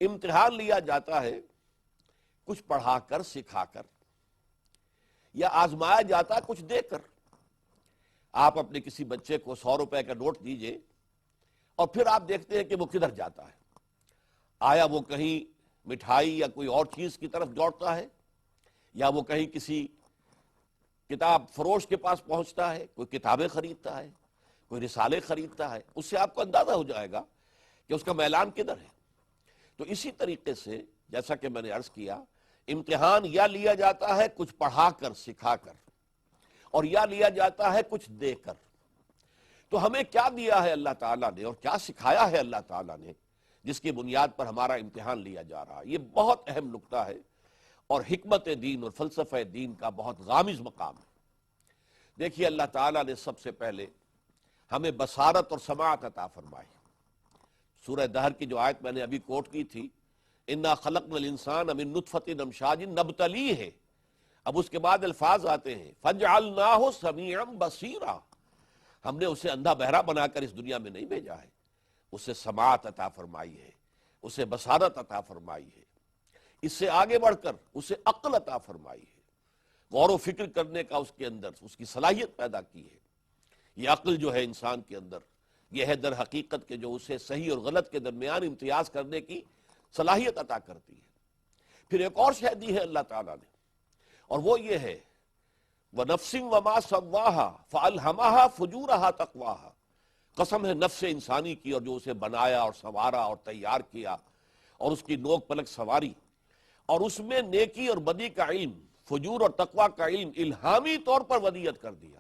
امتحان لیا جاتا ہے کچھ پڑھا کر، سکھا کر، یا آزمایا جاتا ہے کچھ دے کر۔ آپ اپنے کسی بچے کو 100 روپے کا نوٹ دیجئے اور پھر آپ دیکھتے ہیں کہ وہ کدھر جاتا ہے۔ آیا وہ کہیں مٹھائی یا کوئی اور چیز کی طرف دوڑتا ہے، یا وہ کہیں کسی کتاب فروش کے پاس پہنچتا ہے، کوئی کتابیں خریدتا ہے، کوئی رسالے خریدتا ہے۔ اس سے آپ کو اندازہ ہو جائے گا کہ اس کا میلان کدھر ہے۔ تو اسی طریقے سے جیسا کہ میں نے عرض کیا، امتحان یا لیا جاتا ہے کچھ پڑھا کر، سکھا کر، اور یا لیا جاتا ہے کچھ دے کر۔ تو ہمیں کیا دیا ہے اللہ تعالیٰ نے اور کیا سکھایا ہے اللہ تعالیٰ نے جس کی بنیاد پر ہمارا امتحان لیا جا رہا ہے، یہ بہت اہم نکتہ ہے اور حکمت دین اور فلسفہ دین کا بہت غامض مقام ہے۔ دیکھیے، اللہ تعالیٰ نے سب سے پہلے ہمیں بصارت اور سماعت عطا فرمائی۔ سورہ دہر کی جو آیت میں نے ابھی کوٹ کی تھی، اِنَّا خَلَقْنَا الْإِنسَانَ مِن نُطْفَةٍ أَمْشَاجٍ نَبْتَلِيهِ، اب اس کے بعد الفاظ آتے ہیں فَجْعَلْنَاهُ سَمِيعًا بَصِيرًا، ہم نے اسے اندھا بہرا بنا کر اس دنیا میں نہیں بھیجا ہے، اسے سماعت عطا فرمائی ہے، اسے بصارت عطا فرمائی ہے، اس سے آگے بڑھ کر اسے عقل عطا فرمائی ہے، غور و فکر کرنے کا اس کے اندر اس کی صلاحیت پیدا کی ہے۔ یہ عقل جو ہے انسان کے اندر، یہ ہے در حقیقت کہ جو اسے صحیح اور غلط کے درمیان امتیاز کرنے کی صلاحیت عطا کرتی ہے۔ پھر ایک اور شے دی ہے اللہ تعالیٰ نے، اور وہ یہ ہے وَنَفْسٍ وَمَا سَوَّاهَا فَأَلْهَمَهَا فُجُورَهَا تَقْوَاهَا، قسم ہے نفس انسانی کی اور جو اسے بنایا اور سنوارا اور تیار کیا اور اس کی نوک پلک سنواری، اور اس میں نیکی اور بدی کا علم، فجور اور تقوی کا علم الہامی طور پر ودیت کر دیا۔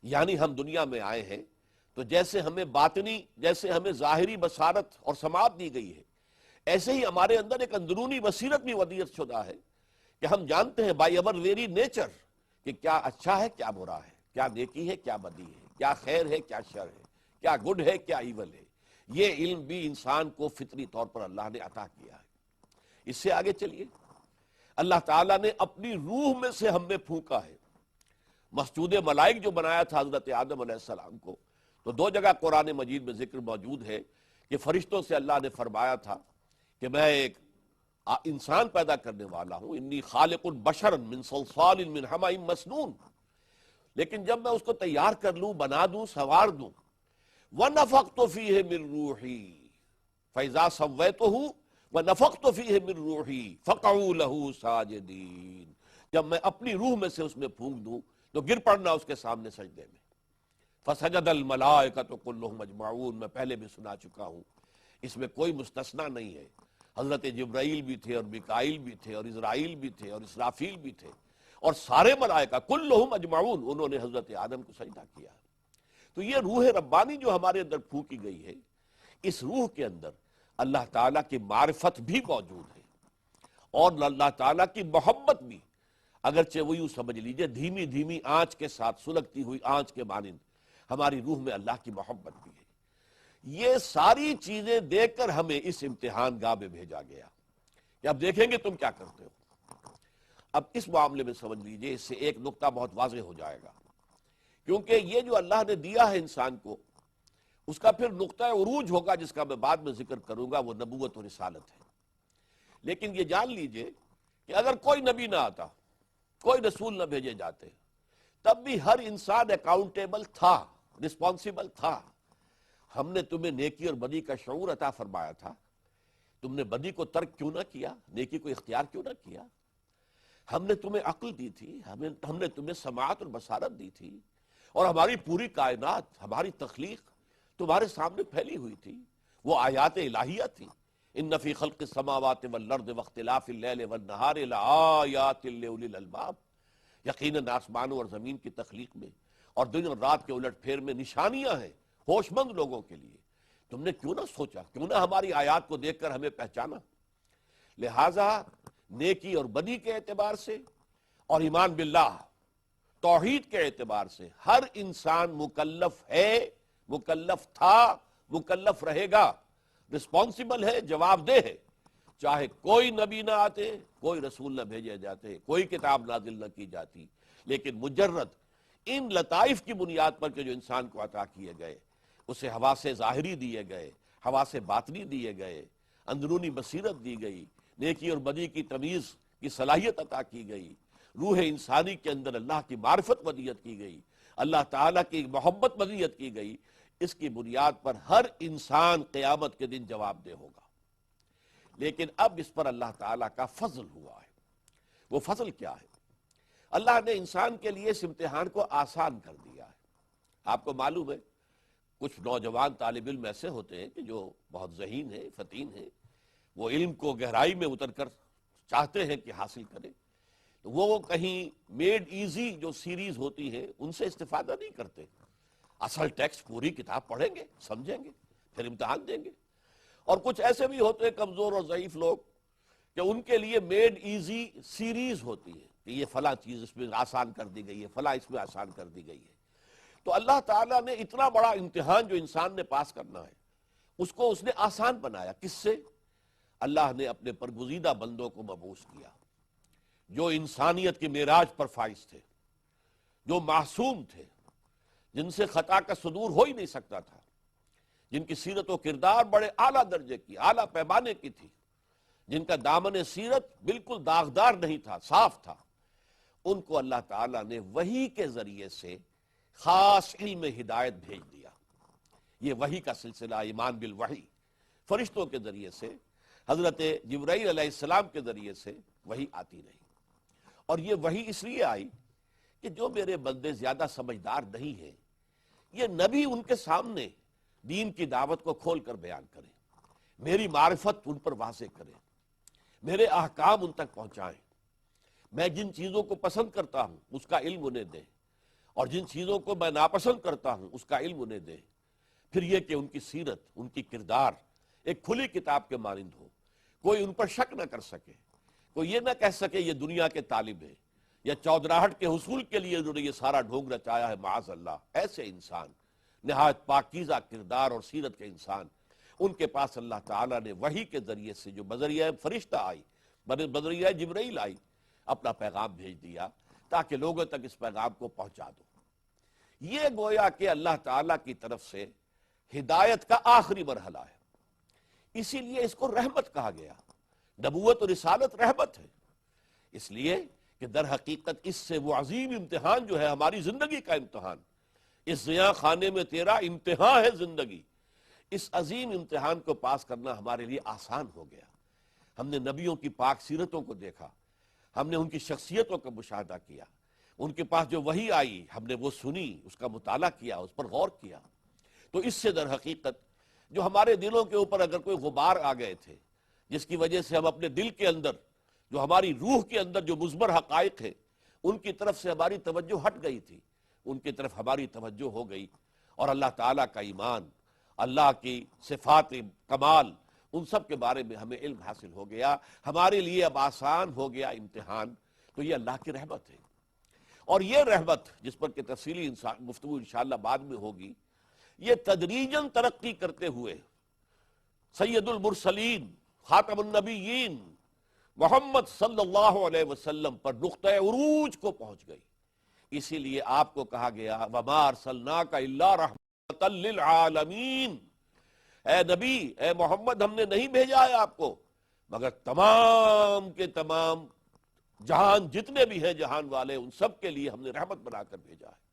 یعنی ہم دنیا میں آئے ہیں تو جیسے ہمیں باطنی، جیسے ہمیں ظاہری بصارت اور سماعت دی گئی ہے، ایسے ہی ہمارے اندر ایک اندرونی بصیرت بھی ودیت شدہ ہے کہ ہم جانتے ہیں بائی ایور ویری نیچر کہ کیا اچھا ہے، کیا برا ہے، کیا نیکی ہے، کیا بدی ہے، کیا خیر ہے، کیا شر ہے، کیا گڈ ہے، کیا ایول ہے۔ یہ علم بھی انسان کو فطری طور پر اللہ نے عطا کیا ہے۔ اس سے آگے چلیے، اللہ تعالیٰ نے اپنی روح میں سے ہم میں پھونکا ہے۔ مسجود ملائک جو بنایا تھا حضرت آدم علیہ السلام کو، تو 2 جگہ قرآن مجید میں ذکر موجود ہے کہ فرشتوں سے اللہ نے فرمایا تھا کہ میں ایک انسان پیدا کرنے والا ہوں، انی خالق بشرا من صلصال من حمأ مسنون، لیکن جب میں اس کو تیار کر لوں، بنا دوں، سنوار دوں، وَنَفَخْتُ فِيهِ مِن رُوحِي فَإِذَا سَوَّيْتُهُ وَنَفَخْتُ فِيهِ مِن رُوحِي فَقَعُوا لَهُ سَاجِدِينَ، جب میں اپنی روح میں سے اس میں پھونک دوں تو گر پڑنا اس کے سامنے سجدے میں۔ فَسَجَدَ الْمَلَائِكَةُ كُلُّهُمْ أَجْمَعُونَ، میں پہلے بھی سنا چکا ہوں، اس میں کوئی مستثنیٰ نہیں ہے۔ حضرت جبرائیل بھی تھے اور میکائیل بھی تھے اور اسرائیل بھی تھے اور اسرافیل بھی تھے، اور سارے ملائکہ کلہم اجمعون، انہوں نے حضرت آدم کو سجدہ کیا۔ تو یہ روح ربانی جو ہمارے اندر پھونکی گئی ہے، اس روح کے اندر اللہ تعالیٰ کی معرفت بھی موجود ہے اور اللہ تعالیٰ کی محبت بھی، اگرچہ وہ یوں سمجھ لیجئے دھیمی دھیمی آنچ کے ساتھ، سلگتی ہوئی آنچ کے مانند ہماری روح میں اللہ کی محبت بھی ہے۔ یہ ساری چیزیں دیکھ کر ہمیں اس امتحان گاہ میں بھیجا گیا کہ اب دیکھیں گے تم کیا کرتے ہو۔ اب اس معاملے میں سمجھ لیجئے، اس سے ایک نقطہ بہت واضح ہو جائے گا، کیونکہ یہ جو اللہ نے دیا ہے انسان کو، اس کا پھر نقطہ عروج ہوگا جس کا میں بعد میں ذکر کروں گا، وہ نبوت و رسالت ہے۔ لیکن یہ جان لیجئے کہ اگر کوئی نبی نہ آتا، کوئی رسول نہ بھیجے جاتے، تب بھی ہر انسان اکاؤنٹیبل تھا، رسپانسیبل تھا۔ ہم نے تمہیں نیکی اور بدی کا شعور عطا فرمایا تھا، تم نے بدی کو ترک کیوں نہ کیا، نیکی کو اختیار کیوں نہ کیا؟ ہم نے تمہیں عقل دی تھی، ہم نے تمہیں سماعت اور بصارت دی تھی، اور ہماری پوری کائنات، ہماری تخلیق تمہارے سامنے پھیلی ہوئی تھی، وہ آیات الہیہ تھی۔ ان فی خلق السماوات والارض واختلاف اللیل والنہار لآیات لأولی الالباب، یقیناً آسمانوں اور زمین کی تخلیق میں اور دن اور رات کے الٹ پھیر میں نشانیاں ہیں ہوش مند لوگوں کے لیے۔ تم نے کیوں نہ سوچا، کیوں نہ ہماری آیات کو دیکھ کر ہمیں پہچانا؟ لہٰذا نیکی اور بدی کے اعتبار سے اور ایمان باللہ، توحید کے اعتبار سے ہر انسان مکلف ہے، مکلف تھا، مکلف رہے گا، رسپانسیبل ہے، جواب دہ ہے، چاہے کوئی نبی نہ آتے، کوئی رسول نہ بھیجے جاتے، کوئی کتاب نازل نہ کی جاتی، لیکن مجرد ان لطائف کی بنیاد پر کہ جو انسان کو عطا کیے گئے، اسے حواس ظاہری دیے گئے، حواس باطنی دیے گئے، اندرونی بصیرت دی گئی، نیکی اور بدی کی تمیز کی صلاحیت عطا کی گئی، روح انسانی کے اندر اللہ کی معرفت ودیت کی گئی، اللہ تعالیٰ کی محبت ودیت کی گئی، اس کی بنیاد پر ہر انسان قیامت کے دن جواب دہ ہوگا۔ لیکن اب اس پر اللہ تعالیٰ کا فضل ہوا ہے۔ وہ فضل کیا ہے؟ اللہ نے انسان کے لیے اس امتحان کو آسان کر دیا ہے۔ آپ کو معلوم ہے کچھ نوجوان طالب علم ایسے ہوتے ہیں کہ جو بہت ذہین ہیں، فطین ہیں، وہ علم کو گہرائی میں اتر کر چاہتے ہیں کہ حاصل کریں، تو وہ کہیں میڈ ایزی جو سیریز ہوتی ہے ان سے استفادہ نہیں کرتے، اصل ٹیکسٹ پوری کتاب پڑھیں گے، سمجھیں گے، پھر امتحان دیں گے۔ اور کچھ ایسے بھی ہوتے ہیں کمزور اور ضعیف لوگ کہ ان کے لیے میڈ ایزی سیریز ہوتی ہے کہ یہ فلاں چیز اس میں آسان کر دی گئی ہے، فلاں اس میں آسان کر دی گئی ہے۔ تو اللہ تعالیٰ نے اتنا بڑا امتحان جو انسان نے پاس کرنا ہے اس کو اس نے آسان بنایا۔ کس سے؟ اللہ نے اپنے برگزیدہ بندوں کو مبعوث کیا جو انسانیت کے معراج پر فائز تھے، جو معصوم تھے، جن سے خطا کا صدور ہو ہی نہیں سکتا تھا، جن کی سیرت و کردار بڑے اعلیٰ درجے کی، اعلیٰ پیمانے کی تھی، جن کا دامن سیرت بالکل داغدار نہیں تھا، صاف تھا، ان کو اللہ تعالیٰ نے وحی کے ذریعے سے خاص علم ہدایت بھیج دیا۔ یہ وحی کا سلسلہ، ایمان بالوحی، فرشتوں کے ذریعے سے، حضرت جبرائیل علیہ السلام کے ذریعے سے وحی آتی رہی۔ اور یہ وحی اس لیے آئی کہ جو میرے بندے زیادہ سمجھدار نہیں ہیں، یہ نبی ان کے سامنے دین کی دعوت کو کھول کر بیان کریں، میری معرفت ان پر واضح کریں، میرے احکام ان تک پہنچائیں، میں جن چیزوں کو پسند کرتا ہوں اس کا علم انہیں دیں، اور جن چیزوں کو میں ناپسند کرتا ہوں اس کا علم انہیں دیں۔ پھر یہ کہ ان کی سیرت، ان کی کردار ایک کھلی کتاب کے مانند ہو، کوئی ان پر شک نہ کر سکے، کوئی یہ نہ کہہ سکے یہ دنیا کے طالب ہیں یا چودراہٹ کے حصول کے لیے انہوں نے یہ سارا ڈھونگ رچایا ہے، معاذ اللہ۔ ایسے انسان، نہایت پاکیزہ کردار اور سیرت کے انسان، ان کے پاس اللہ تعالیٰ نے وحی کے ذریعے سے جو بذریعہ فرشتہ آئی، بذریعہ جبرائیل آئی، اپنا پیغام بھیج دیا تاکہ لوگوں تک اس پیغام کو پہنچا دو۔ یہ گویا کہ اللہ تعالیٰ کی طرف سے ہدایت کا آخری مرحلہ ہے، اسی لیے اس کو رحمت کہا گیا۔ نبوت اور رسالت رحمت ہے، اس لیے کہ در حقیقت اس سے وہ عظیم امتحان جو ہے ہماری زندگی کا امتحان، اس زیاں خانے میں تیرا امتحان ہے زندگی، اس عظیم امتحان کو پاس کرنا ہمارے لیے آسان ہو گیا۔ ہم نے نبیوں کی پاک سیرتوں کو دیکھا، ہم نے ان کی شخصیتوں کا مشاہدہ کیا، ان کے پاس جو وحی آئی ہم نے وہ سنی، اس کا مطالعہ کیا، اس پر غور کیا۔ تو اس سے در حقیقت جو ہمارے دلوں کے اوپر اگر کوئی غبار آ گئے تھے جس کی وجہ سے ہم اپنے دل کے اندر، جو ہماری روح کے اندر جو مثبت حقائق ہے ان کی طرف سے ہماری توجہ ہٹ گئی تھی، ان کی طرف ہماری توجہ ہو گئی، اور اللہ تعالیٰ کا ایمان، اللہ کی صفات کمال، ان سب کے بارے میں ہمیں علم حاصل ہو گیا، ہمارے لیے اب آسان ہو گیا امتحان۔ تو یہ اللہ کی رحمت ہے، اور یہ رحمت جس پر کہ تفصیلی گفتگو انشاءاللہ بعد میں ہوگی، یہ تدریجاً ترقی کرتے ہوئے سید المرسلین، خاتم النبیین محمد صلی اللہ علیہ وسلم پر نقطہ عروج کو پہنچ گئی۔ اسی لیے آپ کو کہا گیا وَمَا أَرْسَلْنَاكَ إِلَّا رَحْمَةً لِّلْعَالَمِينَ، اے نبی، اے محمد، ہم نے نہیں بھیجا ہے آپ کو مگر تمام کے تمام جہان، جتنے بھی ہیں جہان والے، ان سب کے لیے ہم نے رحمت بنا کر بھیجا ہے۔